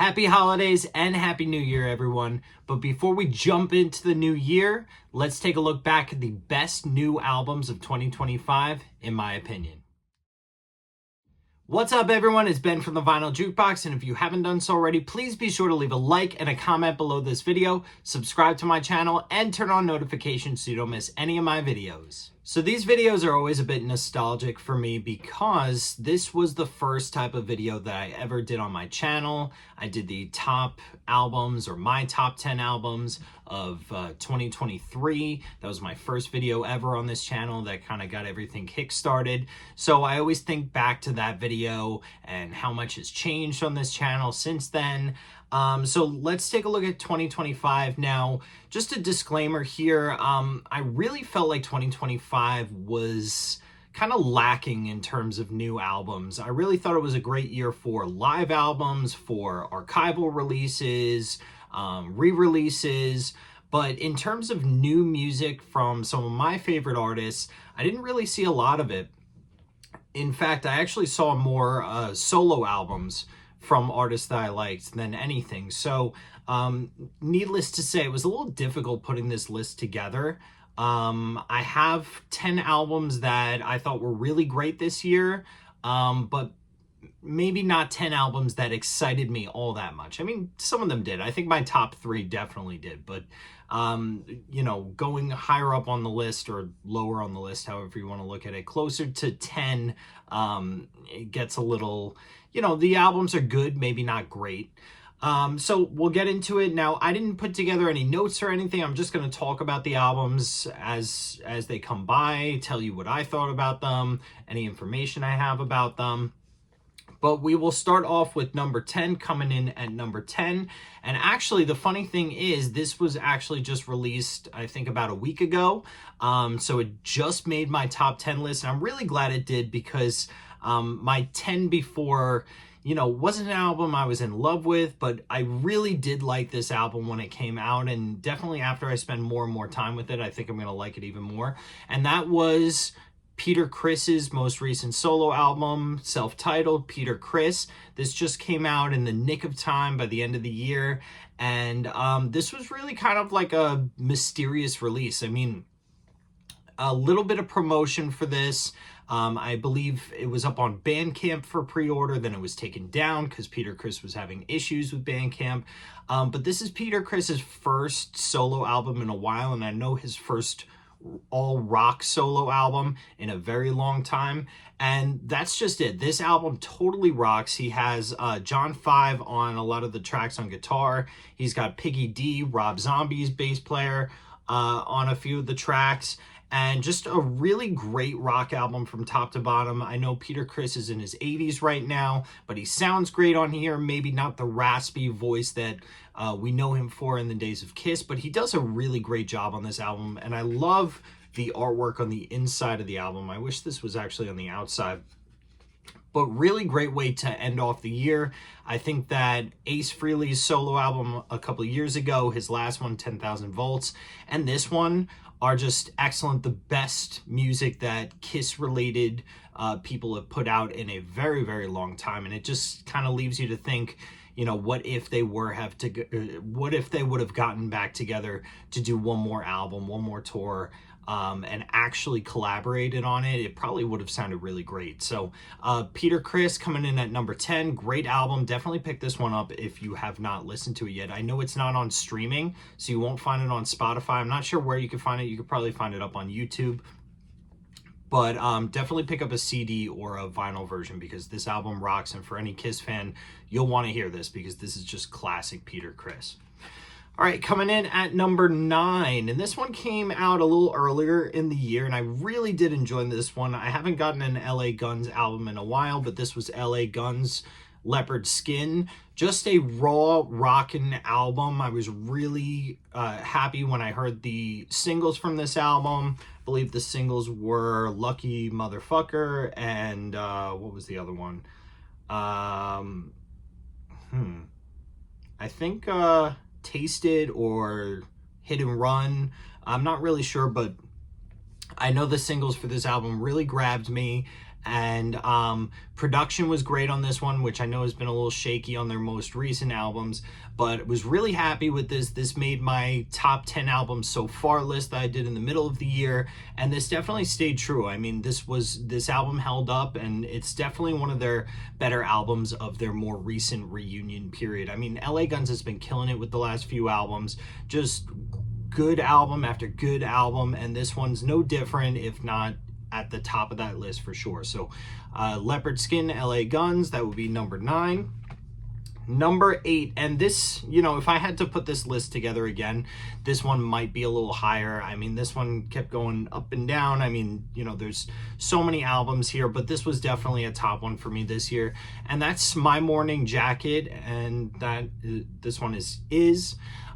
Happy holidays and Happy New Year, everyone. But before we jump into the new year, let's take a look back at the best new albums of 2025, in my opinion. What's up, everyone? It's Ben from the Vinyl Jukebox, and if you haven't done so already, please be sure to leave a like and a comment below this video, subscribe to my channel, and turn on notifications so you don't miss any of my videos. So these videos are always a bit nostalgic for me because this was the first type of video that I ever did on my channel. I did the top albums, or my top 10 albums of 2023. That was my first video ever on this channel that kind of got everything kick-started. So I always think back to that video and how much has changed on this channel since then. So let's take a look at 2025 now. Just a disclaimer here, I really felt like 2025 was kind of lacking in terms of new albums. I really thought it was a great year for live albums, for archival releases, re-releases, but in terms of new music from some of my favorite artists, I didn't really see a lot of it. In fact, I actually saw more solo albums from artists that I liked than anything. So needless to say, it was a little difficult putting this list together. I have 10 albums that I thought were really great this year, but maybe not 10 albums that excited me all that much. I mean, some of them did. I think my top 3 definitely did, but you know, going higher up on the list or lower on the list, however you want to look at it, closer to 10, it gets a little, you know, the albums are good, maybe not great. So we'll get into it. Now, I didn't put together any notes or anything. I'm just going to talk about the albums as they come by, tell you what I thought about them, any information I have about them. But we will start off with number 10, coming in at number 10. And actually, the funny thing is, this was actually just released, I think, about a week ago. So it just made my top 10 list. And I'm really glad it did because my 10 before, you know, wasn't an album I was in love with, but I really did like this album when it came out. And definitely after I spend more and more time with it, I think I'm going to like it even more. And that was Peter Criss's most recent solo album, self-titled Peter Criss. This just came out in the nick of time by the end of the year. And this was really kind of like a mysterious release. I mean, a little bit of promotion for this. I believe it was up on Bandcamp for pre-order, then it was taken down because Peter Criss was having issues with Bandcamp. But this is Peter Criss's first solo album in a while, and I know his first all-rock solo album in a very long time. And that's just it. This album totally rocks. He has John 5 on a lot of the tracks on guitar. He's got Piggy D, Rob Zombie's bass player, on a few of the tracks. And just a really great rock album from top to bottom. I know Peter Criss is in his 80s right now, but he sounds great on here. Maybe not the raspy voice that we know him for in the days of Kiss, but he does a really great job on this album. And I love the artwork on the inside of the album. I wish this was actually on the outside. But really great way to end off the year. I think that Ace Frehley's solo album a couple of years ago, his last one, 10,000 Volts, and this one are just excellent. The best music that Kiss-related people have put out in a very, very long time. And it just kind of leaves you to think, you know, what if they would have gotten back together to do one more album, one more tour, and actually collaborated on it? It probably would have sounded really great. So Peter Criss coming in at number 10, great album. Definitely pick this one up if you have not listened to it yet. I know it's not on streaming, so you won't find it on Spotify. I'm not sure where you can find it. You could probably find it up on YouTube. But definitely pick up a CD or a vinyl version because this album rocks. And for any Kiss fan, you'll want to hear this because this is just classic Peter Criss. All right, coming in at number 9, and this one came out a little earlier in the year, and I really did enjoy this one. I haven't gotten an LA Guns album in a while, but this was LA Guns Leopard Skin. Just a raw rockin' album. I was really happy when I heard the singles from this album. I believe the singles were Lucky Motherfucker and what was the other one? I think Tasted or Hit and Run. I'm not really sure, but I know the singles for this album really grabbed me, And production was great on this one, which I know has been a little shaky on their most recent albums, but was really happy with this. This made my top 10 albums so far list that I did in the middle of the year, and this definitely stayed true. I mean, this album held up, and it's definitely one of their better albums of their more recent reunion period. I mean, LA Guns has been killing it with the last few albums, just good album after good album, and this one's no different, if not at the top of that list for sure. So Leopard Skin, LA Guns, that would be number 9. Number 8, and this, you know, if I had to put this list together again, this one might be a little higher. I mean, this one kept going up and down. I mean, you know, there's so many albums here, but this was definitely a top one for me this year, and that's My Morning Jacket, and that this one is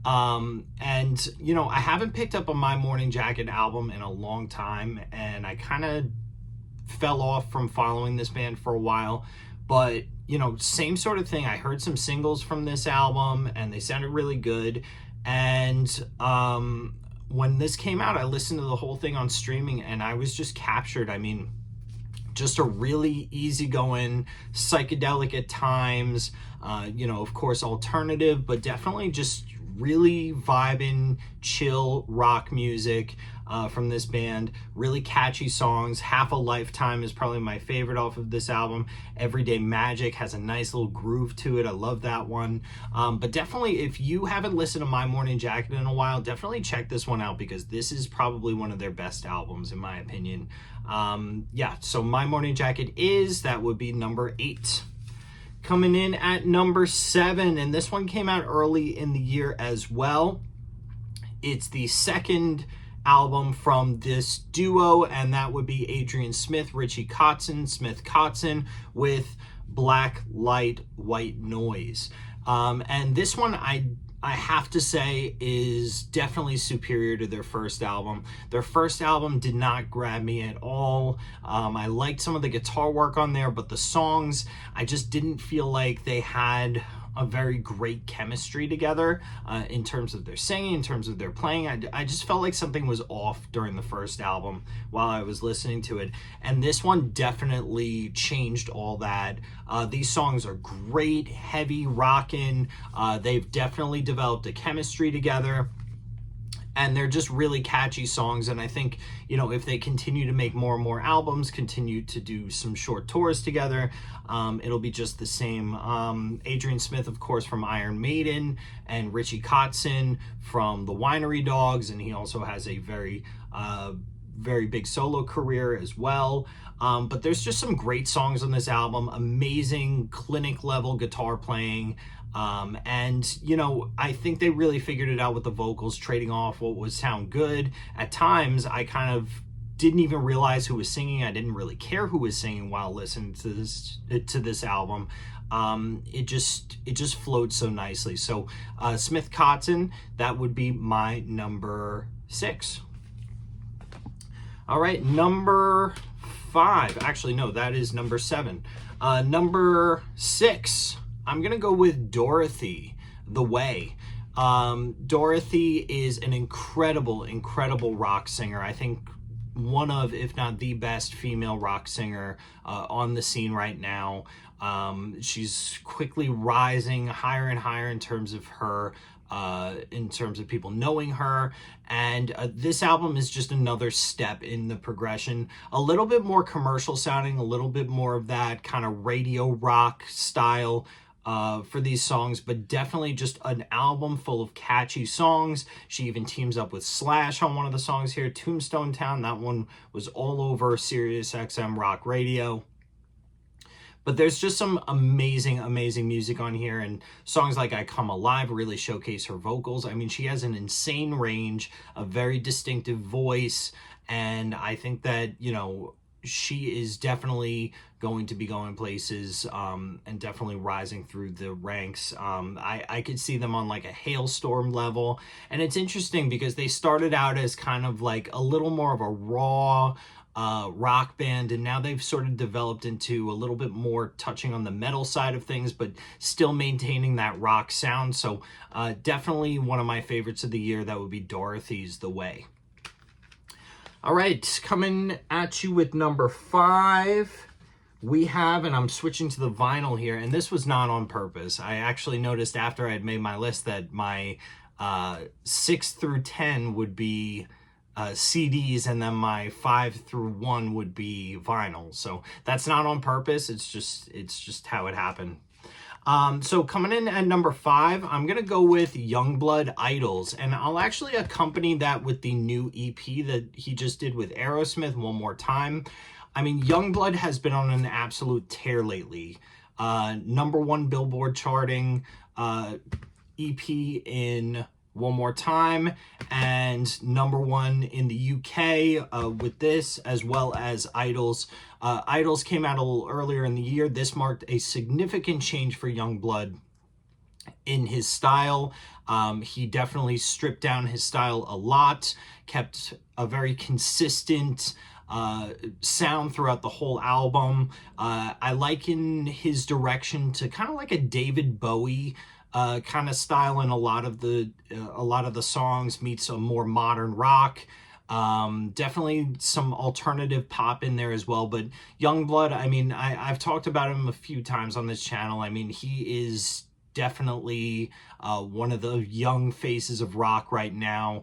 and you know, I haven't picked up a My Morning Jacket album in a long time, and I kind of fell off from following this band for a while. But, you know, same sort of thing. I heard some singles from this album, and they sounded really good. And when this came out, I listened to the whole thing on streaming, and I was just captured. I mean, just a really easygoing, psychedelic at times, you know, of course, alternative, but definitely just really vibing, chill rock music from this band. Really catchy songs. Half a Lifetime is probably my favorite off of this album. Everyday Magic has a nice little groove to it. I love that one. But definitely, if you haven't listened to My Morning Jacket in a while, definitely check this one out, because this is probably one of their best albums in my opinion. Yeah, so My Morning Jacket that would be number 8. Coming in at number 7, and this one came out early in the year as well. It's the second album from this duo, and that would be Adrian Smith, Richie Kotzen, Smith Kotzen, with Black Light, White Noise. And this one, I have to say, is definitely superior to their first album. Their first album did not grab me at all. I liked some of the guitar work on there, but the songs, I just didn't feel like they had a very great chemistry together in terms of their singing, in terms of their playing. I just felt like something was off during the first album while I was listening to it. And this one definitely changed all that. These songs are great, heavy, rockin'. They've definitely developed a chemistry together, and they're just really catchy songs. And I think, you know, if they continue to make more and more albums, continue to do some short tours together, it'll be just the same. Adrian Smith, of course, from Iron Maiden, and Richie Kotzen from the Winery Dogs, and he also has a very big solo career as well. But there's just some great songs on this album, amazing clinic level guitar playing. And, you know, I think they really figured it out with the vocals, trading off what would sound good. At times, I kind of didn't even realize who was singing. I didn't really care who was singing while listening to this album. It just flowed so nicely. So Smith Kotzen, that would be my number 6. All right, number 5. Actually, no, that is number 7. Number 6. I'm going to go with Dorothy, The Way. Dorothy is an incredible rock singer. I think one of, if not the best female rock singer on the scene right now. She's quickly rising higher and higher in terms of her, in terms of people knowing her. And this album is just another step in the progression. A little bit more commercial sounding, a little bit more of that kind of radio rock style for these songs, but definitely just an album full of catchy songs. She even teams up with Slash on one of the songs here, Tombstone Town. That one was all over Sirius XM Rock Radio. But there's just some amazing music on here, and songs like I Come Alive really showcase her vocals. I mean, she has an insane range, a very distinctive voice, and I think that, you know, she is definitely going to be going places and definitely rising through the ranks. I could see them on like a Hailstorm level. And it's interesting because they started out as kind of like a little more of a raw rock band, and now they've sort of developed into a little bit more touching on the metal side of things, but still maintaining that rock sound. So definitely one of my favorites of the year. That would be Dorothy's The Way. All right, coming at you with number 5. we have, and I'm switching to the vinyl here, and this was not on purpose. I actually noticed after I had made my list that my 6 through 10 would be CDs, and then my 5 through 1 would be vinyl. So that's not on purpose. It's just how it happened. So coming in at number 5, I'm going to go with Yungblud Idols, and I'll actually accompany that with the new EP that he just did with Aerosmith, One More Time. I mean, Yungblud has been on an absolute tear lately. #1 Billboard charting EP in One More Time, and #1 in the UK with this, as well as Idols. Idols came out a little earlier in the year. This marked a significant change for Yungblud in his style. He definitely stripped down his style a lot, kept a very consistent sound throughout the whole album. I liken his direction to kind of like a David Bowie kind of style in a lot of the songs, meets a more modern rock. Definitely some alternative pop in there as well. But Yungblud, I mean, I've talked about him a few times on this channel. I mean, he is definitely one of the young faces of rock right now.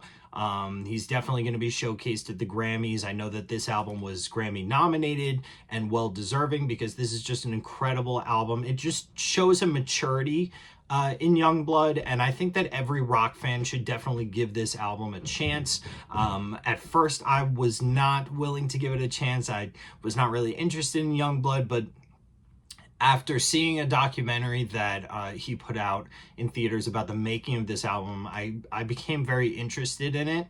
He's definitely going to be showcased at the Grammys. I know that this album was Grammy nominated and well deserving, because this is just an incredible album. It just shows a maturity in Yungblud, and I think that every rock fan should definitely give this album a chance. At first, I was not willing to give it a chance. I was not really interested in Yungblud, but after seeing a documentary that he put out in theaters about the making of this album, I became very interested in it,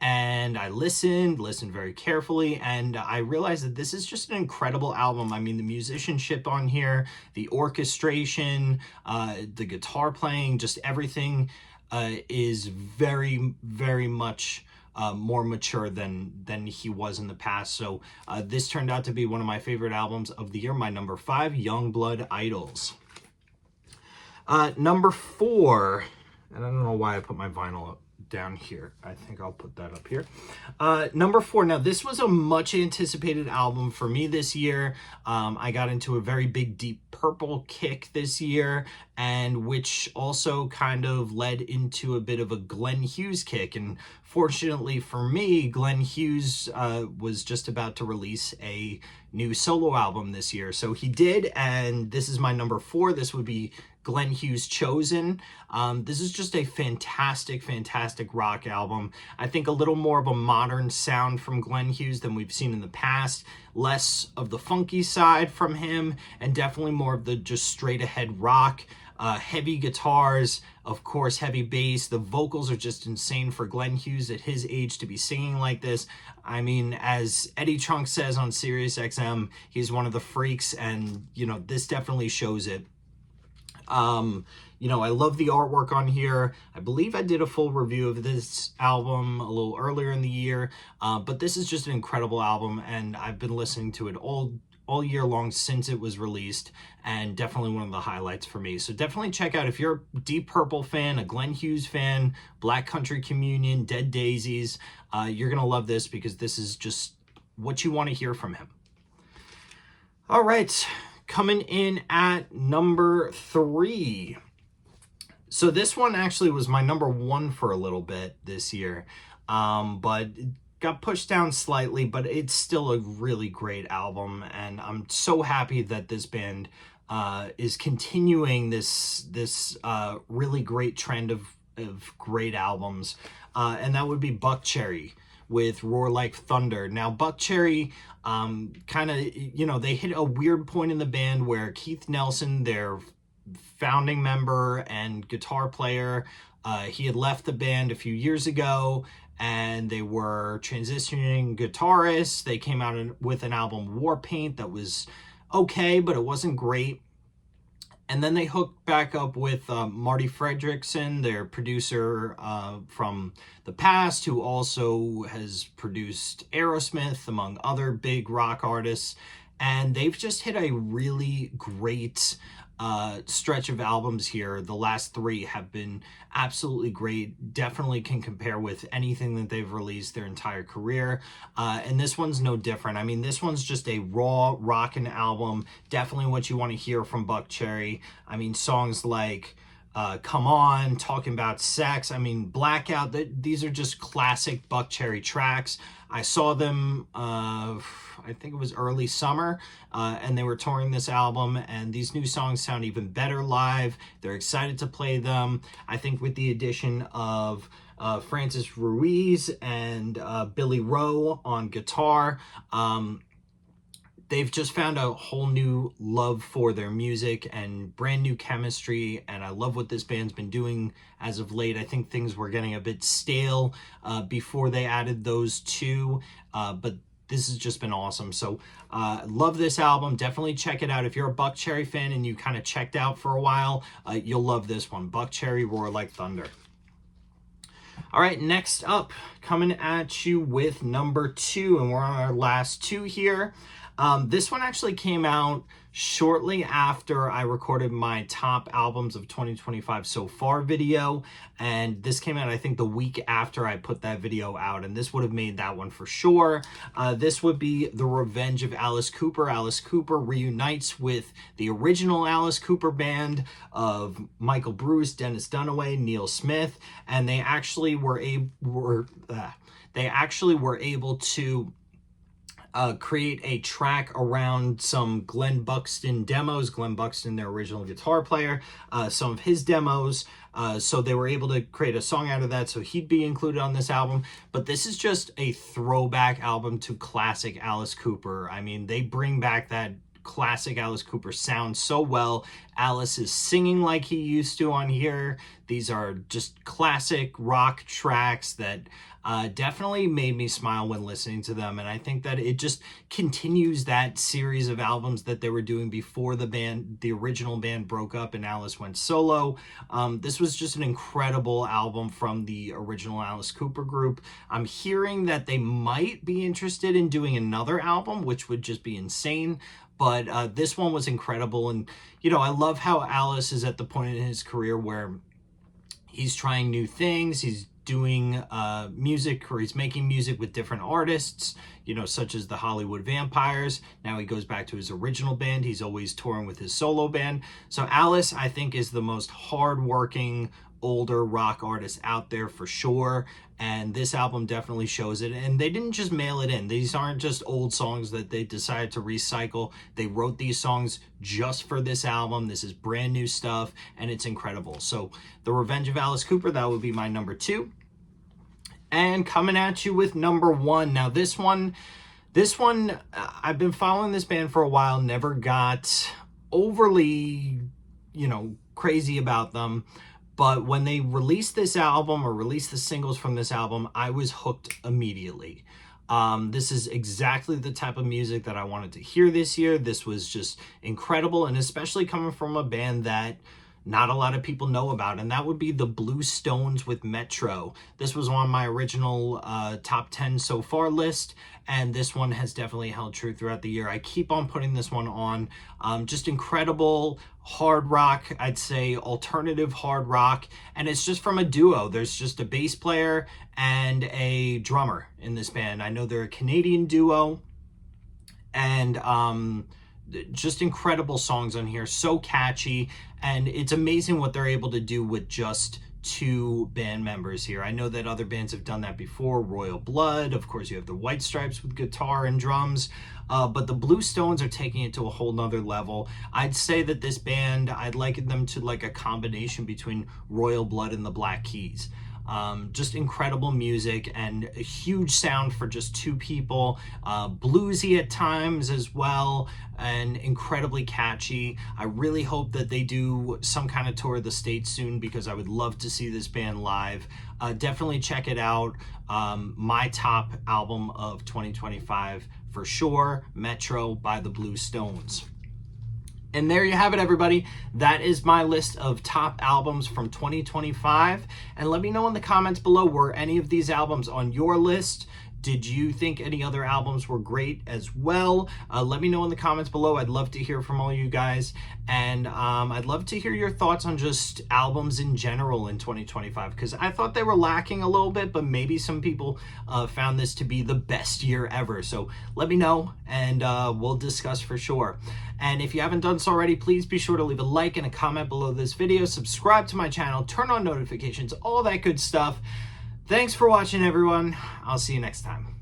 and I listened very carefully, and I realized that this is just an incredible album. I mean, the musicianship on here, the orchestration, the guitar playing, just everything is very, very much more mature than he was in the past. So this turned out to be one of my favorite albums of the year. My number 5, Yungblud Idols. Number 4, and I don't know why I put my vinyl up down here. I think I'll put that up here. Number 4. Now, this was a much anticipated album for me this year. I got into a very big Deep Purple kick this year, and which also kind of led into a bit of a Glenn Hughes kick. And fortunately for me, Glenn Hughes was just about to release a new solo album this year. So he did, and this is my number 4. This would be Glenn Hughes' Chosen. This is just a fantastic, fantastic rock album. I think a little more of a modern sound from Glenn Hughes than we've seen in the past. Less of the funky side from him, and definitely more of the just straight ahead rock. Heavy guitars, of course, heavy bass. The vocals are just insane for Glenn Hughes at his age to be singing like this. I mean, as Eddie Trunk says on Sirius XM, he's one of the freaks, and, you know, this definitely shows it. You know, I love the artwork on here. I believe I did a full review of this album a little earlier in the year, but this is just an incredible album, and I've been listening to it all year long since it was released, and definitely one of the highlights for me. So definitely check out, if you're a Deep Purple fan, a Glenn Hughes fan, Black Country Communion, Dead Daisies, you're gonna love this, because this is just what you want to hear from him. All right, coming in at number 3. So this one actually was my number 1 for a little bit this year, but got pushed down slightly, but it's still a really great album, and I'm so happy that this band is continuing this really great trend of great albums, and that would be Buckcherry with Roar Like Thunder. Now, Buckcherry kind of, you know, they hit a weird point in the band where Keith Nelson, their founding member and guitar player, he had left the band a few years ago, and they were transitioning guitarists. They came out with an album, Warpaint, that was okay, but it wasn't great. And then they hooked back up with Marty Fredrickson, their producer from the past, who also has produced Aerosmith, among other big rock artists. And they've just hit a really great stretch of albums here. The last three have been absolutely great. Definitely can compare with anything that they've released their entire career. And this one's no different. I mean, this one's just a raw rockin' album. Definitely what you want to hear from Buckcherry. I mean, songs like Come On, Talking About Sex, I mean, Blackout, these are just classic Buckcherry tracks. I saw them, I think it was early summer, and they were touring this album, and these new songs sound even better live. They're excited to play them. I think with the addition of Francis Ruiz and Billy Rowe on guitar, they've just found a whole new love for their music and brand new chemistry, and I love what this band's been doing as of late. I think things were getting a bit stale before they added those two, but this has just been awesome. So love this album. Definitely check it out. If you're a Buckcherry fan and you kind of checked out for a while, you'll love this one. Buckcherry, Roar Like Thunder. All right, next up, coming at you with number 2, and we're on our last 2 here. This one actually came out shortly after I recorded my top albums of 2025 so far video, and this came out I think the week after I put that video out, and this would have made that one for sure. This would be The Revenge of Alice Cooper. Alice Cooper reunites with the original Alice Cooper band of Michael Bruce, Dennis Dunaway, Neil Smith, and they actually were able to create a track around some Glenn Buxton demos. Glenn Buxton, their original guitar player, some of his demos. So they were able to create a song out of that, so he'd be included on this album. But this is just a throwback album to classic Alice Cooper. I mean, they bring back that classic Alice Cooper sound so well. Alice is singing like he used to on here. These are just classic rock tracks that definitely made me smile when listening to them, and I think that it just continues that series of albums that they were doing before the original band broke up and Alice went solo. This was just an incredible album from the original Alice Cooper group. I'm hearing that they might be interested in doing another album, which would just be insane. But this one was incredible, and you know, I love how Alice is at the point in his career where he's trying new things. He's doing music, or he's making music with different artists, you know, such as the Hollywood Vampires. Now he goes back to his original band. He's always touring with his solo band. So Alice, I think, is the most hardworking older rock artist out there for sure, and this album definitely shows it. And they didn't just mail it in. These aren't just old songs that they decided to recycle. They wrote these songs just for this album. This is brand new stuff, and it's incredible. So The Revenge of Alice Cooper, that would be my number 2. And coming at you with number 1. Now this one, I've been following this band for a while, never got overly, you know, crazy about them. But when they released this album, or released the singles from this album, I was hooked immediately. This is exactly the type of music that I wanted to hear this year. This was just incredible, and especially coming from a band that not a lot of people know about, and that would be the Bluestones with Metro. This was on my original top 10 so far list, and this one has definitely held true throughout the year. I keep on putting this one on. Just incredible hard rock, I'd say alternative hard rock, and it's just from a duo. There's just a bass player and a drummer in this band. I know they're a Canadian duo, and just incredible songs on here, so catchy, and it's amazing what they're able to do with just 2 band members here. I know that other bands have done that before. Royal Blood, of course, you have the White Stripes with guitar and drums, but the Bluestones are taking it to a whole nother level. I'd say that this band, I'd liken them to like a combination between Royal Blood and the Black Keys. Just incredible music and a huge sound for just 2 people, bluesy at times as well, and incredibly catchy. I really hope that they do some kind of tour of the States soon, because I would love to see this band live. Definitely check it out. My top album of 2025 for sure, Metro by the Bluestones. And there you have it, everybody. That is my list of top albums from 2025. And let me know in the comments below, were any of these albums on your list? Did you think any other albums were great as well? Let me know in the comments below. I'd love to hear from all you guys. And I'd love to hear your thoughts on just albums in general in 2025, because I thought they were lacking a little bit, but maybe some people found this to be the best year ever. So let me know, and we'll discuss for sure. And if you haven't done so already, please be sure to leave a like and a comment below this video. Subscribe to my channel, turn on notifications, all that good stuff. Thanks for watching, everyone. I'll see you next time.